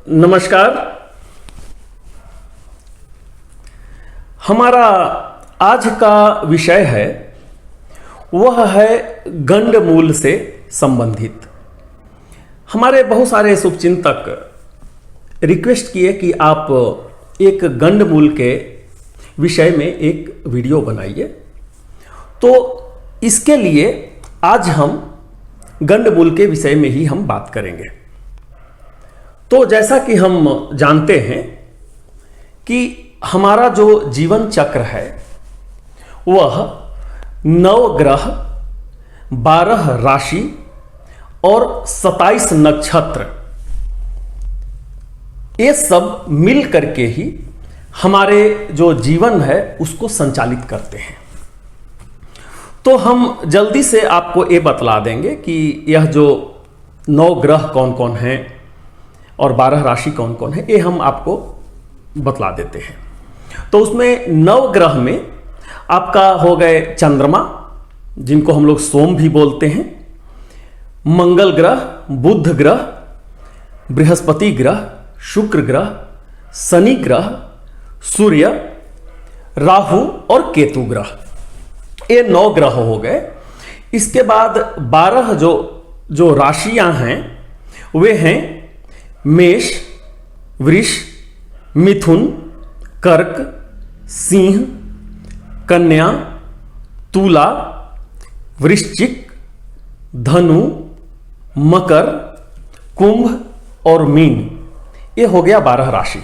नमस्कार। हमारा आज का विषय है वह है गंडमूल से संबंधित। हमारे बहुत सारे शुभचिंतक रिक्वेस्ट किए कि आप एक गंडमूल के विषय में एक वीडियो बनाइए, तो इसके लिए आज हम गंडमूल के विषय में ही हम बात करेंगे। तो जैसा कि हम जानते हैं कि हमारा जो जीवन चक्र है वह 9 ग्रह, 12 राशि और 27 नक्षत्र, ये सब मिल करके ही हमारे जो जीवन है उसको संचालित करते हैं। तो हम जल्दी से आपको ये बतला देंगे कि यह जो 9 ग्रह कौन कौन हैं और 12 राशि कौन कौन है, ये हम आपको बतला देते हैं। तो उसमें 9 ग्रह में आपका हो गए चंद्रमा, जिनको हम लोग सोम भी बोलते हैं, मंगल ग्रह, बुध ग्रह, बृहस्पति ग्रह, शुक्र ग्रह, शनि ग्रह, सूर्य, राहु और केतु ग्रह, ये 9 ग्रह हो गए। इसके बाद 12 जो राशियां हैं वे हैं मेष, वृष, मिथुन, कर्क, सिंह, कन्या, तुला, वृश्चिक, धनु, मकर, कुंभ और मीन। ये हो गया 12 राशि।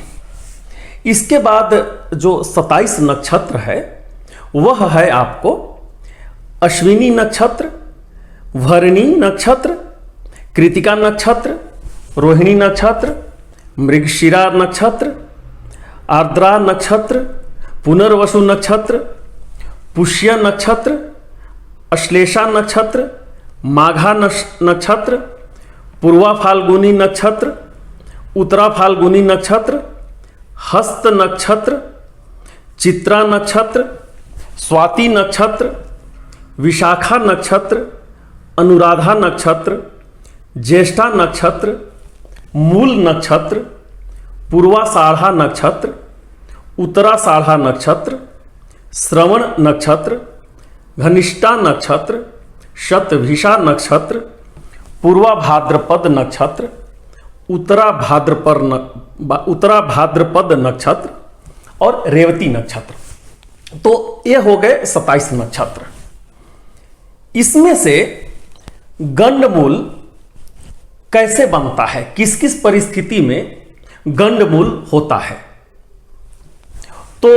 इसके बाद जो 27 नक्षत्र है वह है आपको अश्विनी नक्षत्र, भरणी नक्षत्र, कृतिका नक्षत्र, रोहिणी नक्षत्र, मृगशिरा नक्षत्र, आर्द्रा नक्षत्र, पुनर्वसु नक्षत्र, पुष्य नक्षत्र, अश्लेषा नक्षत्र, माघा नक्षत्र, पूर्वा फाल्गुनी नक्षत्र, उत्तरा फाल्गुनी नक्षत्र, हस्त नक्षत्र, चित्रा नक्षत्र, स्वाति नक्षत्र, विशाखा नक्षत्र, अनुराधा नक्षत्र, ज्येष्ठा नक्षत्र, मूल नक्षत्र, पूर्वाषाढ़ा नक्षत्र, उत्तराषाढ़ा नक्षत्र, श्रवण नक्षत्र, घनिष्ठा नक्षत्र, शतभिषा नक्षत्र, पूर्वा भाद्रपद नक्षत्र, उत्तरा भाद्रपद नक्षत्र और रेवती नक्षत्र। तो ये हो गए 27 नक्षत्र। इसमें से गंडमूल कैसे बनता है, किस किस परिस्थिति में गंडमूल होता है। तो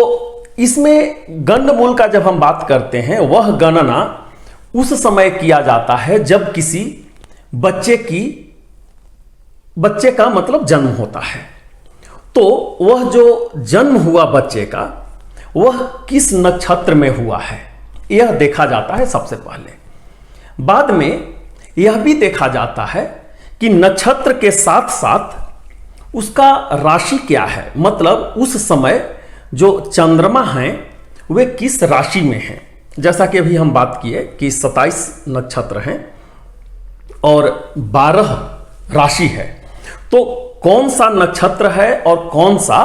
इसमें गंडमूल का जब हम बात करते हैं वह गणना उस समय किया जाता है जब किसी बच्चे का मतलब जन्म होता है। तो वह जो जन्म हुआ बच्चे का वह किस नक्षत्र में हुआ है यह देखा जाता है सबसे पहले। बाद में यह भी देखा जाता है कि नक्षत्र के साथ साथ उसका राशि क्या है, मतलब उस समय जो चंद्रमा हैं वे किस राशि में हैं। जैसा कि अभी हम बात किए कि 27 नक्षत्र हैं और 12 राशि है, तो कौन सा नक्षत्र है और कौन सा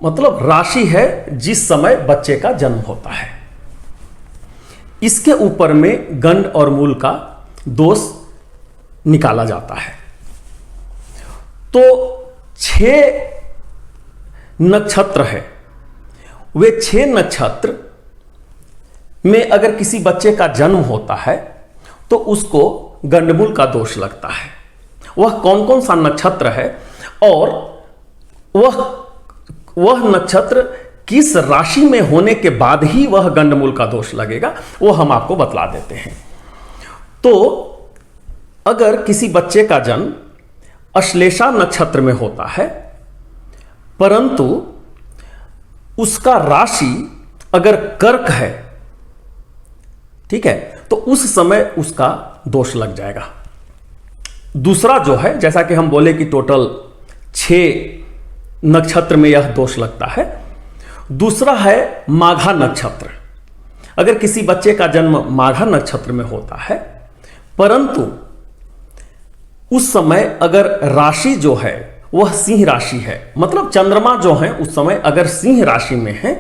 मतलब राशि है जिस समय बच्चे का जन्म होता है, इसके ऊपर में गंड और मूल का दोष निकाला जाता है। तो 6 नक्षत्र है, वे 6 नक्षत्र में अगर किसी बच्चे का जन्म होता है तो उसको गंडमूल का दोष लगता है। वह कौन कौन सा नक्षत्र है और वह नक्षत्र किस राशि में होने के बाद ही वह गंडमूल का दोष लगेगा, वो हम आपको बतला देते हैं। तो अगर किसी बच्चे का जन्म अश्लेषा नक्षत्र में होता है परंतु उसका राशि अगर कर्क है, ठीक है, तो उस समय उसका दोष लग जाएगा। दूसरा जो है, जैसा कि हम बोले कि टोटल 6 नक्षत्र में यह दोष लगता है। दूसरा है माघा नक्षत्र। अगर किसी बच्चे का जन्म माघा नक्षत्र में होता है परंतु उस समय अगर राशि जो है वह सिंह राशि है, मतलब चंद्रमा जो है उस समय अगर सिंह राशि में है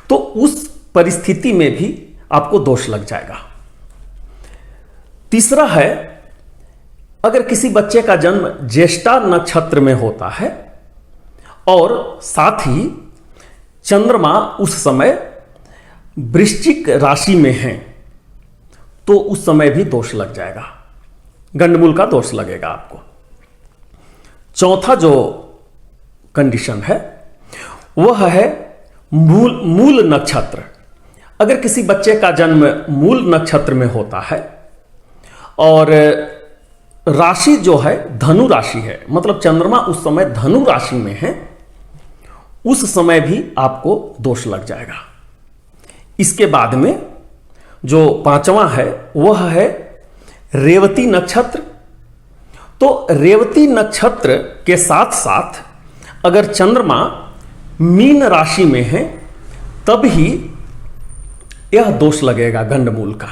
तो उस परिस्थिति में भी आपको दोष लग जाएगा। तीसरा है, अगर किसी बच्चे का जन्म ज्येष्ठा नक्षत्र में होता है और साथ ही चंद्रमा उस समय वृश्चिक राशि में है तो उस समय भी दोष लग जाएगा, गंडमूल का दोष लगेगा आपको। चौथा जो कंडीशन है वह है मूल नक्षत्र। अगर किसी बच्चे का जन्म मूल नक्षत्र में होता है और राशि जो है धनु राशि है, मतलब चंद्रमा उस समय धनु राशि में है, उस समय भी आपको दोष लग जाएगा। इसके बाद में जो पांचवा है वह है रेवती नक्षत्र। तो रेवती नक्षत्र के साथ साथ अगर चंद्रमा मीन राशि में है तब ही यह दोष लगेगा गंडमूल का।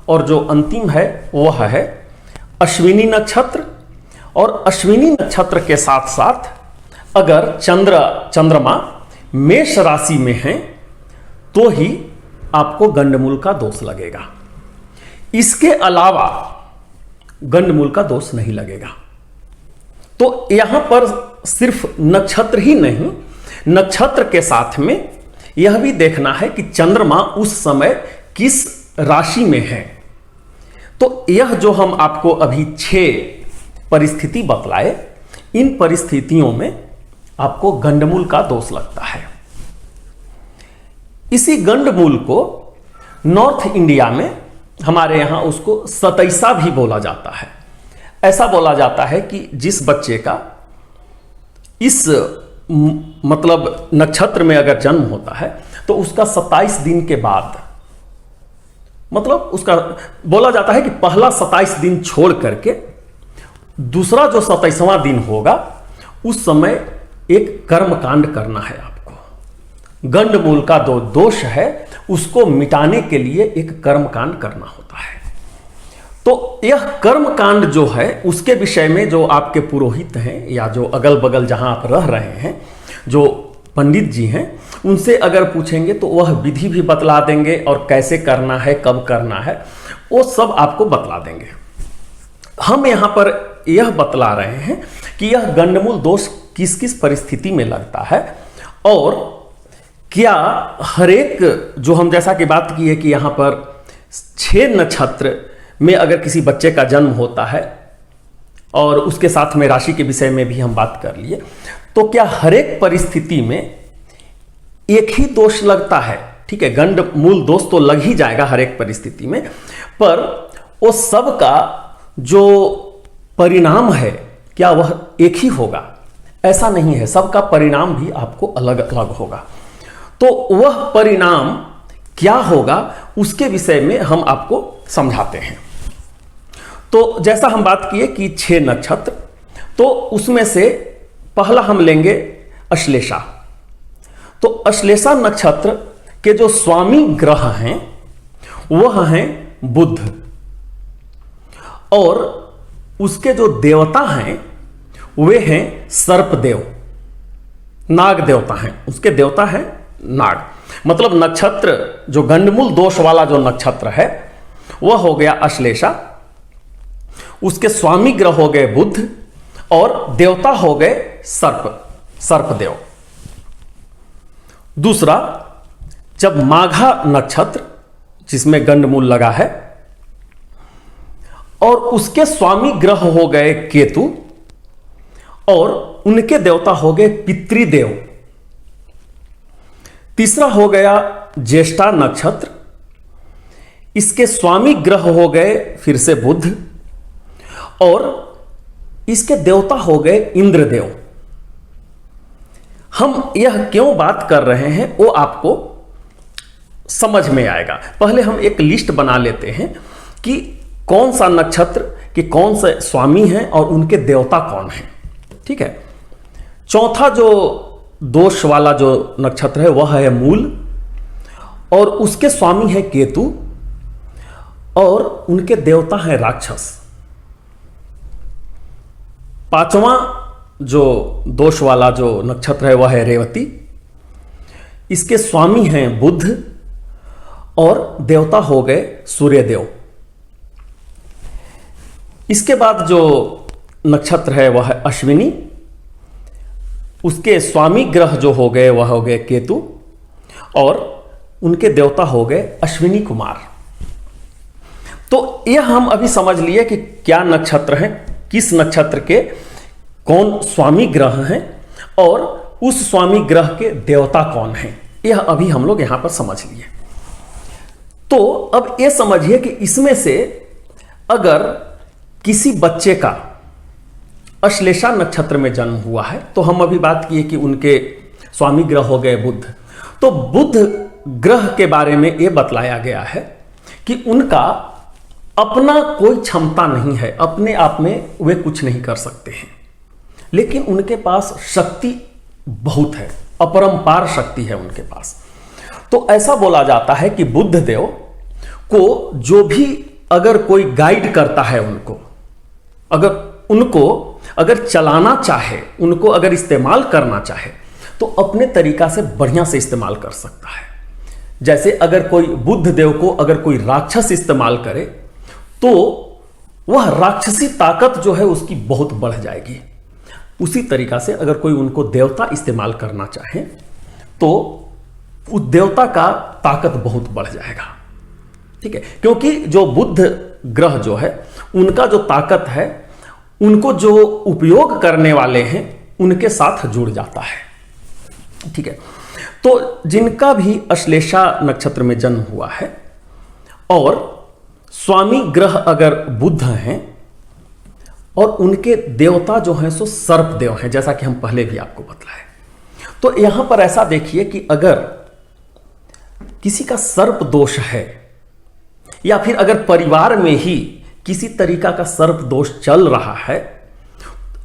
और जो अंतिम है वह है अश्विनी नक्षत्र। और अश्विनी नक्षत्र के साथ साथ अगर चंद्रमा मेष राशि में है तो ही आपको गंडमूल का दोष लगेगा। इसके अलावा गंडमूल का दोष नहीं लगेगा। तो यहां पर सिर्फ नक्षत्र ही नहीं, नक्षत्र के साथ में यह भी देखना है कि चंद्रमा उस समय किस राशि में है। तो यह जो हम आपको अभी 6 परिस्थिति बतलाए, इन परिस्थितियों में आपको गंडमूल का दोष लगता है। इसी गंडमूल को नॉर्थ इंडिया में हमारे यहां उसको सतैसा भी बोला जाता है। ऐसा बोला जाता है कि जिस बच्चे का इस मतलब नक्षत्र में अगर जन्म होता है तो उसका 27 दिन के बाद, मतलब उसका बोला जाता है कि पहला 27 दिन छोड़ करके दूसरा जो 27वां दिन होगा उस समय एक कर्मकांड करना है आपको। गंडमूल का जो दोष है उसको मिटाने के लिए एक कर्मकांड करना होता है। तो यह कर्मकांड जो है उसके विषय में जो आपके पुरोहित हैं या जो अगल बगल जहां आप रह रहे हैं, जो पंडित जी हैं, उनसे अगर पूछेंगे तो वह विधि भी बतला देंगे और कैसे करना है, कब करना है, वो सब आपको बतला देंगे। हम यहां पर यह बतला रहे हैं कि यह गंडमूल दोष किस किस परिस्थिति में लगता है और क्या हरेक, जो हम जैसा कि बात की है कि यहां पर 6 नक्षत्र में अगर किसी बच्चे का जन्म होता है और उसके साथ में राशि के विषय में भी हम बात कर लिए, तो क्या हरेक परिस्थिति में एक ही दोष लगता है? ठीक है, गंडमूल दोष तो लग ही जाएगा हरेक परिस्थिति में, पर वो सब का जो परिणाम है क्या वह एक ही होगा? ऐसा नहीं है, सबका परिणाम भी आपको अलग अलग होगा। तो वह परिणाम क्या होगा उसके विषय में हम आपको समझाते हैं। तो जैसा हम बात किए कि 6 नक्षत्र, तो उसमें से पहला हम लेंगे अश्लेषा। तो अश्लेषा नक्षत्र के जो स्वामी ग्रह हैं वह हैं बुध, और उसके जो देवता हैं वे हैं सर्पदेव, नाग देवता हैं, उसके देवता हैं नाग। मतलब नक्षत्र जो गंडमूल दोष वाला जो नक्षत्र है वह हो गया अश्लेषा, उसके स्वामी ग्रह हो गए बुध और देवता हो गए सर्पदेव। दूसरा, जब माघा नक्षत्र जिसमें गंडमूल लगा है और उसके स्वामी ग्रह हो गए केतु और उनके देवता हो गए पितृदेव। तीसरा हो गया ज्येष्ठा नक्षत्र, इसके स्वामी ग्रह हो गए फिर से बुध और इसके देवता हो गए इंद्रदेव। हम यह क्यों बात कर रहे हैं वो आपको समझ में आएगा। पहले हम एक लिस्ट बना लेते हैं कि कौन सा नक्षत्र के कौन से स्वामी हैं और उनके देवता कौन हैं। ठीक है, चौथा जो दोष वाला जो नक्षत्र है वह है मूल और उसके स्वामी है केतु और उनके देवता है राक्षस। पांचवा जो दोष वाला जो नक्षत्र है वह है रेवती। इसके स्वामी हैं बुध और देवता हो गए सूर्यदेव। इसके बाद जो नक्षत्र है वह है अश्विनी। उसके स्वामी ग्रह जो हो गए वह हो गए केतु और उनके देवता हो गए अश्विनी कुमार। तो यह हम अभी समझ लिए कि क्या नक्षत्र हैं, किस नक्षत्र के कौन स्वामी ग्रह हैं और उस स्वामी ग्रह के देवता कौन हैं, यह अभी हम लोग यहां पर समझ लिए। तो अब यह समझिए कि इसमें से अगर किसी बच्चे का अश्लेषा नक्षत्र में जन्म हुआ है, तो हम अभी बात किए कि उनके स्वामी ग्रह हो गए बुध। तो बुध ग्रह के बारे में यह बतलाया गया है कि उनका अपना कोई क्षमता नहीं है, अपने आप में वे कुछ नहीं कर सकते हैं, लेकिन उनके पास शक्ति बहुत है, अपरंपार शक्ति है उनके पास। तो ऐसा बोला जाता है कि बुध देव को जो भी अगर कोई गाइड करता है उनको अगर चलाना चाहे, उनको अगर इस्तेमाल करना चाहे, तो अपने तरीका से बढ़िया से इस्तेमाल कर सकता है। जैसे अगर कोई बुध देव को अगर कोई राक्षस इस्तेमाल करे तो वह राक्षसी ताकत जो है उसकी बहुत बढ़ जाएगी। उसी तरीका से अगर कोई उनको देवता इस्तेमाल करना चाहे तो उस देवता का ताकत बहुत बढ़ जाएगा। ठीक है, क्योंकि जो बुध ग्रह जो है उनका जो ताकत है उनको जो उपयोग करने वाले हैं उनके साथ जुड़ जाता है। ठीक है, तो जिनका भी अश्लेषा नक्षत्र में जन्म हुआ है और स्वामी ग्रह अगर बुध हैं और उनके देवता जो हैं सो सर्प देव हैं, जैसा कि हम पहले भी आपको बतलाए। तो यहां पर ऐसा देखिए कि अगर किसी का सर्प दोष है या फिर अगर परिवार में ही किसी तरीका का सर्प दोष चल रहा है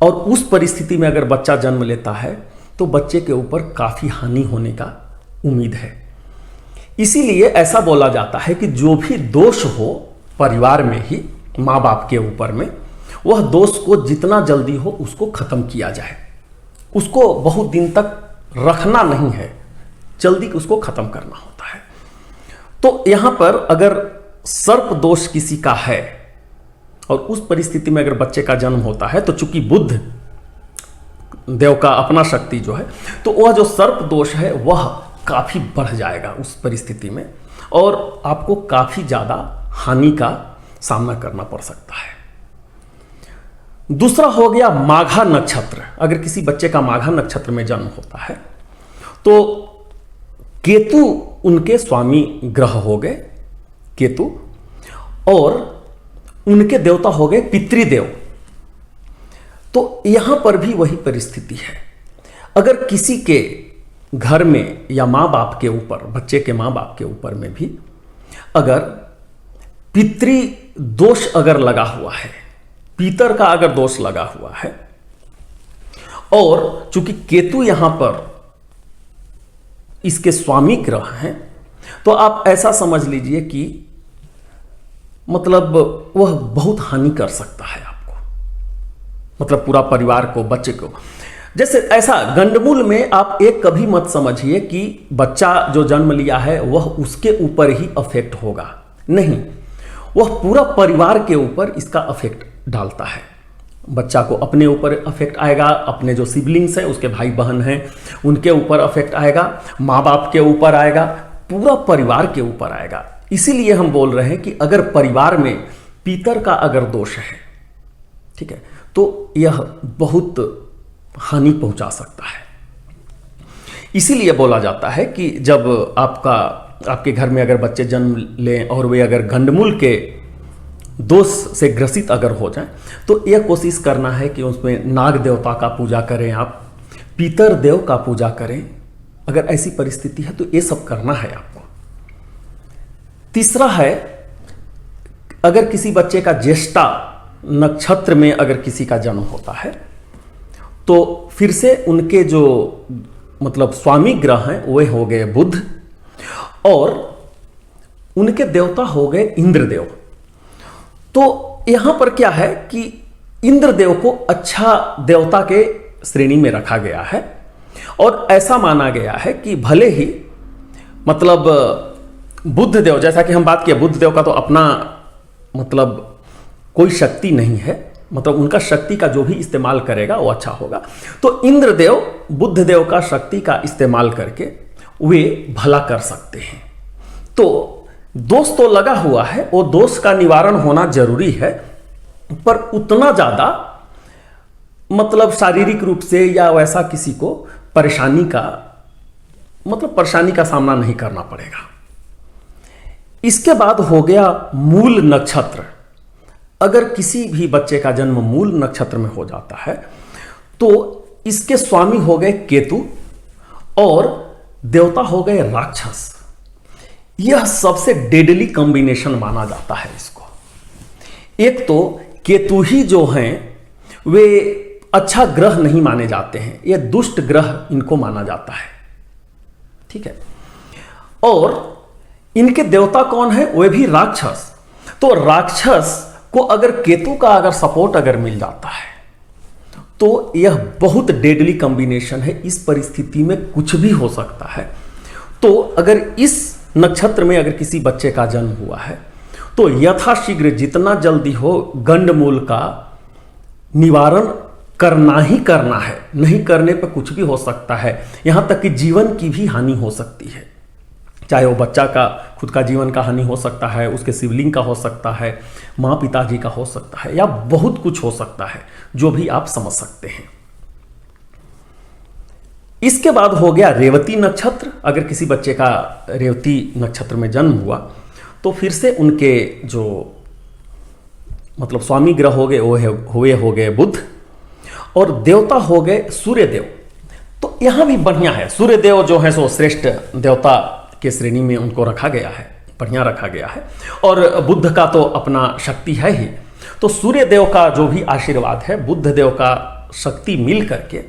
और उस परिस्थिति में अगर बच्चा जन्म लेता है तो बच्चे के ऊपर काफी हानि होने का उम्मीद है। इसीलिए ऐसा बोला जाता है कि जो भी दोष हो परिवार में ही माँ बाप के ऊपर में, वह दोष को जितना जल्दी हो उसको खत्म किया जाए। उसको बहुत दिन तक रखना नहीं है, जल्दी उसको खत्म करना होता है। तो यहां पर अगर सर्प दोष किसी का है और उस परिस्थिति में अगर बच्चे का जन्म होता है, तो चूंकि बुध देव का अपना शक्ति जो है, तो वह जो सर्प दोष है वह काफी बढ़ जाएगा उस परिस्थिति में और आपको काफी ज्यादा हानि का सामना करना पड़ सकता है। दूसरा हो गया माघा नक्षत्र। अगर किसी बच्चे का माघा नक्षत्र में जन्म होता है तो केतु उनके स्वामी ग्रह हो गए, केतु, और उनके देवता हो गए पितृदेव। तो यहां पर भी वही परिस्थिति है। अगर किसी के घर में या मां बाप के ऊपर, बच्चे के मां बाप के ऊपर में भी अगर पितृ दोष अगर लगा हुआ है, पीतर का अगर दोष लगा हुआ है और चूंकि केतु यहां पर इसके स्वामी ग्रह हैं, तो आप ऐसा समझ लीजिए कि मतलब वह बहुत हानि कर सकता है आपको, मतलब पूरा परिवार को, बच्चे को। जैसे ऐसा गंडमूल में आप एक कभी मत समझिए कि बच्चा जो जन्म लिया है वह उसके ऊपर ही अफेक्ट होगा, नहीं, वह पूरा परिवार के ऊपर इसका अफेक्ट डालता है। बच्चा को अपने ऊपर अफेक्ट आएगा, अपने जो सिबलिंग्स हैं, उसके भाई बहन हैं, उनके ऊपर अफेक्ट आएगा, माँ बाप के ऊपर आएगा, पूरा परिवार के ऊपर आएगा। इसीलिए हम बोल रहे हैं कि अगर परिवार में पीतर का अगर दोष है, ठीक है, तो यह बहुत हानि पहुंचा सकता है। इसीलिए बोला जाता है कि जब आपके घर में अगर बच्चे जन्म लें और वे अगर गंडमूल के दोष से ग्रसित अगर हो जाएं, तो यह कोशिश करना है कि उसमें नाग देवता का पूजा करें, आप पीतर देव का पूजा करें। अगर ऐसी परिस्थिति है तो ये सब करना है आपको। तीसरा है, अगर किसी बच्चे का ज्येष्ठा नक्षत्र में अगर किसी का जन्म होता है तो फिर से उनके जो मतलब स्वामी ग्रह हैं वे हो गए बुध और उनके देवता हो गए इंद्रदेव। तो यहां पर क्या है कि इंद्रदेव को अच्छा देवता के श्रेणी में रखा गया है। और ऐसा माना गया है कि भले ही मतलब बुद्ध देव, जैसा कि हम बात किया, बुद्ध देव का तो अपना मतलब कोई शक्ति नहीं है, मतलब उनका शक्ति का जो भी इस्तेमाल करेगा वो अच्छा होगा। तो इंद्रदेव बुद्ध देव का शक्ति का इस्तेमाल करके वे भला कर सकते हैं। तो दोष तो लगा हुआ है, वो दोष का निवारण होना जरूरी है, पर उतना ज्यादा मतलब शारीरिक रूप से या वैसा किसी को परेशानी का सामना नहीं करना पड़ेगा। इसके बाद हो गया मूल नक्षत्र। अगर किसी भी बच्चे का जन्म मूल नक्षत्र में हो जाता है तो इसके स्वामी हो गए केतु और देवता हो गए राक्षस। यह सबसे डेडली कॉम्बिनेशन माना जाता है इसको। एक तो केतु ही जो हैं वे अच्छा ग्रह नहीं माने जाते हैं, ये दुष्ट ग्रह इनको माना जाता है, ठीक है। और इनके देवता कौन है? वे भी राक्षस। तो राक्षस को अगर केतु का अगर सपोर्ट अगर मिल जाता है तो यह बहुत डेडली कॉम्बिनेशन है। इस परिस्थिति में कुछ भी हो सकता है। तो अगर इस नक्षत्र में अगर किसी बच्चे का जन्म हुआ है तो यथाशीघ्र जितना जल्दी हो गंडमूल का निवारण करना ही करना है। नहीं करने पर कुछ भी हो सकता है, यहां तक कि जीवन की भी हानि हो सकती है। चाहे वो बच्चा का खुद का जीवन का हानि हो सकता है, उसके सिबलिंग का हो सकता है, माँ पिताजी का हो सकता है, या बहुत कुछ हो सकता है, जो भी आप समझ सकते हैं। इसके बाद हो गया रेवती नक्षत्र। अगर किसी बच्चे का रेवती नक्षत्र में जन्म हुआ तो फिर से उनके जो मतलब स्वामी ग्रह हो गए वो हो गए बुध और देवता हो गए सूर्यदेव। तो यहां भी बढ़िया है, सूर्यदेव जो है सो श्रेष्ठ देवता के श्रेणी में उनको रखा गया है, बढ़िया रखा गया है। और बुद्ध का तो अपना शक्ति है ही। तो सूर्यदेव का जो भी आशीर्वाद है, बुद्ध देव का शक्ति मिल करके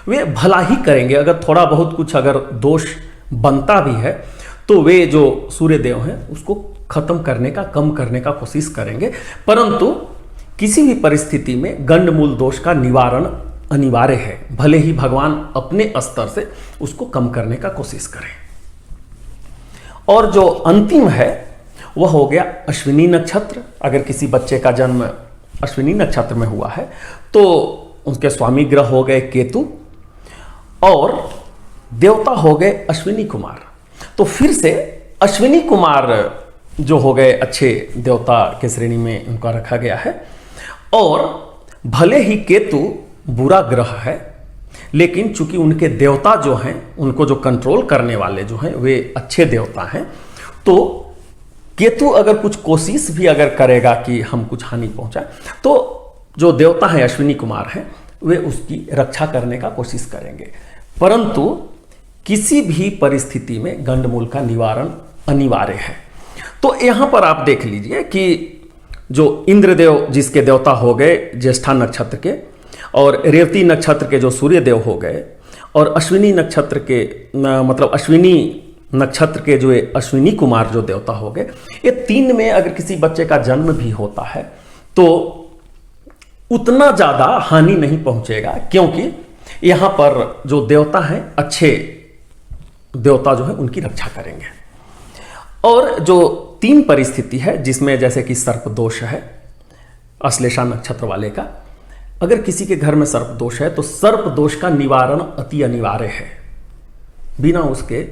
वे भला ही करेंगे। अगर थोड़ा बहुत कुछ अगर दोष बनता भी है तो वे जो सूर्यदेव हैं उसको खत्म करने का, कम करने का कोशिश करेंगे। परंतु किसी भी परिस्थिति में गंडमूल दोष का निवारण अनिवार्य है, भले ही भगवान अपने स्तर से उसको कम करने का कोशिश करें। और जो अंतिम है वह हो गया अश्विनी नक्षत्र। अगर किसी बच्चे का जन्म अश्विनी नक्षत्र में हुआ है तो उसके स्वामी ग्रह हो गए केतु और देवता हो गए अश्विनी कुमार। तो फिर से अश्विनी कुमार जो हो गए अच्छे देवता के श्रेणी में उनका रखा गया है। और भले ही केतु बुरा ग्रह है, लेकिन चूंकि उनके देवता जो हैं, उनको जो कंट्रोल करने वाले जो हैं वे अच्छे देवता हैं, तो केतु अगर कुछ कोशिश भी अगर करेगा कि हम कुछ हानि पहुंचाए तो जो देवता हैं अश्विनी कुमार हैं वे उसकी रक्षा करने का कोशिश करेंगे। परंतु किसी भी परिस्थिति में गंडमूल का निवारण अनिवार्य है। तो यहां पर आप देख लीजिए कि जो इंद्रदेव जिसके देवता हो गए ज्येष्ठा नक्षत्र के, और रेवती नक्षत्र के जो सूर्यदेव हो गए, और अश्विनी नक्षत्र के मतलब अश्विनी नक्षत्र के जो अश्विनी कुमार जो देवता हो गए, ये तीन में अगर किसी बच्चे का जन्म भी होता है तो उतना ज्यादा हानि नहीं पहुंचेगा, क्योंकि यहां पर जो देवता हैं अच्छे देवता जो है उनकी रक्षा करेंगे। और जो तीन परिस्थिति है जिसमें जैसे कि सर्प दोष है अश्लेषा नक्षत्र वाले का, अगर किसी के घर में सर्प दोष है तो सर्प दोष का निवारण अति अनिवार्य है। बिना उसके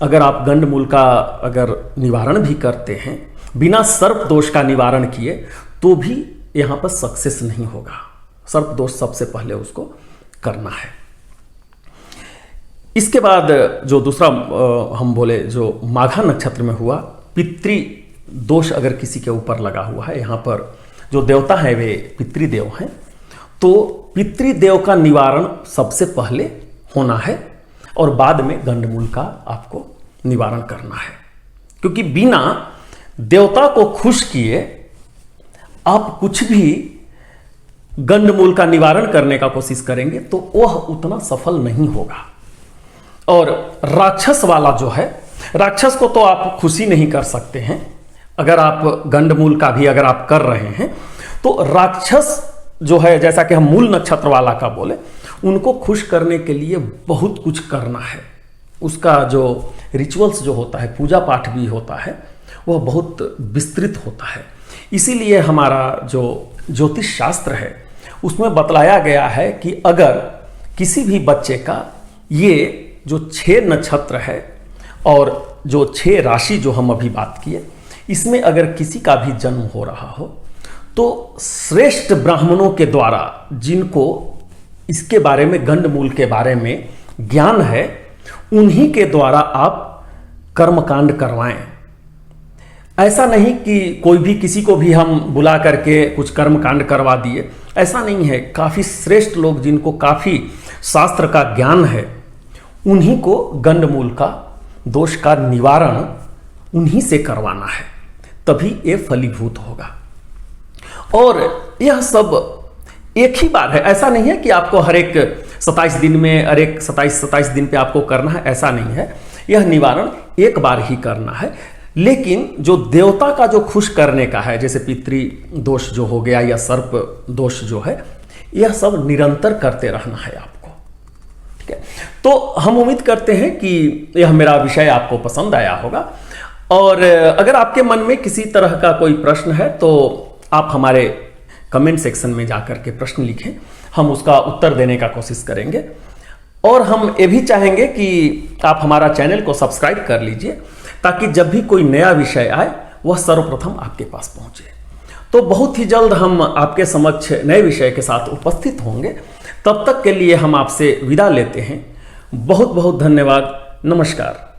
अगर आप गंडमूल का अगर निवारण भी करते हैं, बिना सर्प दोष का निवारण किए तो भी यहां पर सक्सेस नहीं होगा। सर्प दोष सबसे पहले उसको करना है। इसके बाद जो दूसरा हम बोले जो माघा नक्षत्र में हुआ, पितृ दोष अगर किसी के ऊपर लगा हुआ है, यहाँ पर जो देवता है वे पितृदेव हैं, तो पितृदेव का निवारण सबसे पहले होना है और बाद में गंडमूल का आपको निवारण करना है। क्योंकि बिना देवता को खुश किए आप कुछ भी गंडमूल का निवारण करने का कोशिश करेंगे तो वह उतना सफल नहीं होगा। और राक्षस वाला जो है, राक्षस को तो आप खुशी नहीं कर सकते हैं। अगर आप गंडमूल का भी अगर आप कर रहे हैं तो राक्षस जो है, जैसा कि हम मूल नक्षत्र वाला का बोले, उनको खुश करने के लिए बहुत कुछ करना है। उसका जो रिचुअल्स जो होता है, पूजा पाठ भी होता है, वह बहुत विस्तृत होता है। इसीलिए हमारा जो ज्योतिष शास्त्र है उसमें बतलाया गया है कि अगर किसी भी बच्चे का ये जो 6 नक्षत्र है और जो 6 राशि जो हम अभी बात किए, इसमें अगर किसी का भी जन्म हो रहा हो तो श्रेष्ठ ब्राह्मणों के द्वारा, जिनको इसके बारे में, गंडमूल के बारे में ज्ञान है, उन्हीं के द्वारा आप कर्मकांड करवाएं। ऐसा नहीं कि कोई भी किसी को भी हम बुला करके कुछ कर्मकांड करवा दिए, ऐसा नहीं है। काफ़ी श्रेष्ठ लोग जिनको काफ़ी शास्त्र का ज्ञान है, उन्हीं को गंडमूल का दोष का निवारण उन्हीं से करवाना है, तभी ये फलीभूत होगा। और यह सब एक ही बार है, ऐसा नहीं है कि आपको हर एक 27 दिन में, हर एक 27 दिन पे आपको करना है, ऐसा नहीं है। यह निवारण एक बार ही करना है। लेकिन जो देवता का जो खुश करने का है, जैसे पितृ दोष जो हो गया या सर्प दोष जो है, यह सब निरंतर करते रहना है आपको। ठीक है, तो हम उम्मीद करते हैं कि यह मेरा विषय आपको पसंद आया होगा। और अगर आपके मन में किसी तरह का कोई प्रश्न है तो आप हमारे कमेंट सेक्शन में जाकर के प्रश्न लिखें, हम उसका उत्तर देने का कोशिश करेंगे। और हम ये भी चाहेंगे कि आप हमारा चैनल को सब्सक्राइब कर लीजिए, ताकि जब भी कोई नया विषय आए वह सर्वप्रथम आपके पास पहुंचे। तो बहुत ही जल्द हम आपके समक्ष नए विषय के साथ उपस्थित होंगे। तब तक के लिए हम आपसे विदा लेते हैं। बहुत बहुत धन्यवाद। नमस्कार।